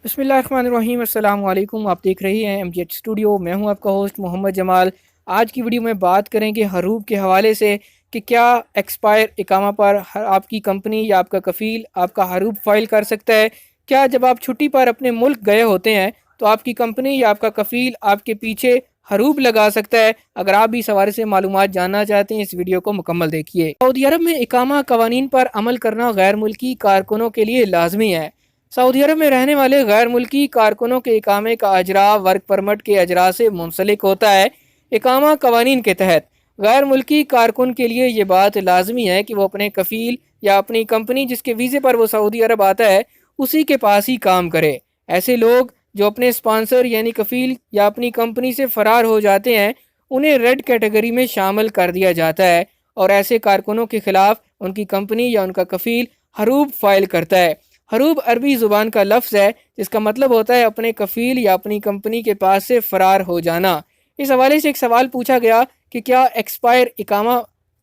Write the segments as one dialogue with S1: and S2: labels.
S1: बिस्मिल्लाहिर्रहमानिर्रहीम। अस्सलाम वालेकुम। आप देख रही हैं MGH स्टूडियो। मैं हूं आपका होस्ट मोहम्मद जमाल। आज की वीडियो में बात करेंगे हरूब के हवाले से कि क्या एक्सपायर इकामा पर आपकी कंपनी या आपका कफ़ील आपका हरूब फ़ाइल कर सकता है। क्या जब आप छुट्टी पर अपने मुल्क गए होते हैं तो आपकी कंपनी या आपका कफ़ील आपके पीछे हरूब लगा सकता है। अगर आप भी इस हवाले से मालूमात जानना चाहते हैं, इस वीडियो को मुकम्मल देखिए। सऊदी अरब में इकामा कवानीन पर अमल करना गैर मुल्की कारकुनों के लिए लाजमी है। सऊदी अरब में रहने वाले गैर मुल्की कारकुनों के इकामे का अजरा वर्क परमिट के अजरा से मुंसलिक होता है। इकामा कवानीन के तहत गैर मुल्की कारकुन के लिए ये बात लाजमी है कि वो अपने कफ़ील या अपनी कंपनी जिसके वीज़े पर वो सऊदी अरब आता है उसी के पास ही काम करे। ऐसे लोग जो अपने स्पॉन्सर यानी कफ़ील या अपनी कंपनी से फ़रार हो जाते हैं उन्हें रेड कैटेगरी में शामिल कर दिया जाता है और ऐसे कारकुनों के खिलाफ उनकी कंपनी या उनका कफ़ील हरूब फाइल करता है। हरूब अरबी ज़ुबान का लफ्ज़ है जिसका मतलब होता है अपने कफ़ील या अपनी कंपनी के पास से फ़रार हो जाना। इस हवाले से एक सवाल पूछा गया कि क्या एक्सपायर इकामा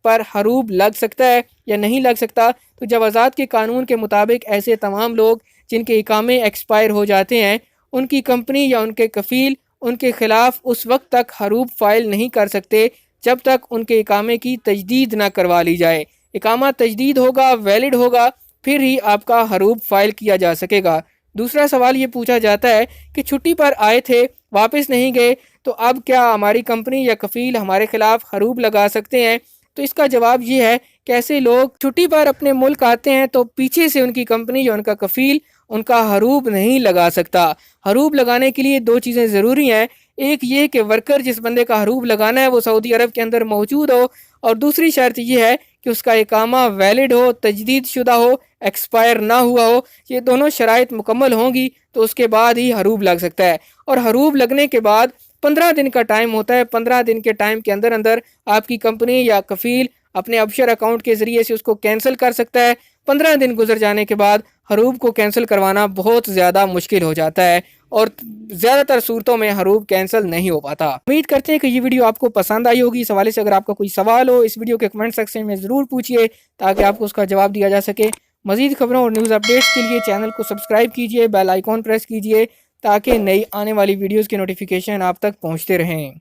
S1: पर हरूब लग सकता है या नहीं लग सकता। तो जवाज़ात के कानून के मुताबिक ऐसे तमाम लोग जिनके इकामे एक्सपायर हो जाते हैं उनकी कंपनी या उनके कफ़ील उनके ख़िलाफ़ उस वक्त तक हरूब फ़ाइल नहीं कर सकते जब तक उनके इकामे की तजदीद ना करवा ली जाए। इकामा तजदीद होगा, वैलिड होगा, फिर ही आपका हरूब फाइल किया जा सकेगा। दूसरा सवाल ये पूछा जाता है कि छुट्टी पर आए थे, वापस नहीं गए, तो अब क्या हमारी कंपनी या कफ़ील हमारे खिलाफ हरूब लगा सकते हैं। तो इसका जवाब ये है कि ऐसे लोग छुट्टी पर अपने मुल्क आते हैं तो पीछे से उनकी कंपनी या उनका कफ़ील उनका हरूब नहीं लगा सकता। हरूब लगाने के लिए दो चीज़ें ज़रूरी हैं। एक ये कि वर्कर जिस बंदे का हरूब लगाना है वो सऊदी अरब के अंदर मौजूद हो, और दूसरी शर्त यह है कि उसका इकामा वैलिड हो, तजदीद शुदा हो, एक्सपायर ना हुआ हो। ये दोनों शराइत मुकम्मल होंगी तो उसके बाद ही हरूब लग सकता है। और हरूब लगने के बाद 15 दिन का टाइम होता है। 15 दिन के टाइम के अंदर अंदर आपकी कंपनी या कफ़ील अपने अबशर अकाउंट के ज़रिए से उसको कैंसिल कर सकता है। 15 दिन गुजर जाने के बाद हरूब को कैंसिल करवाना बहुत ज़्यादा मुश्किल हो जाता है और ज़्यादातर सूरतों में हरूब कैंसिल नहीं हो पाता। उम्मीद करते हैं कि ये वीडियो आपको पसंद आई होगी। इस हवाले से अगर आपका कोई सवाल हो इस वीडियो के कमेंट सेक्शन में ज़रूर पूछिए ताकि आपको उसका जवाब दिया जा सके। मज़ीद खबरों और न्यूज़ अपडेट्स के लिए चैनल को सब्सक्राइब कीजिए, बेल आइकॉन प्रेस कीजिए ताकि नई आने वाली वीडियोज़ की नोटिफिकेशन आप तक पहुँचते रहें।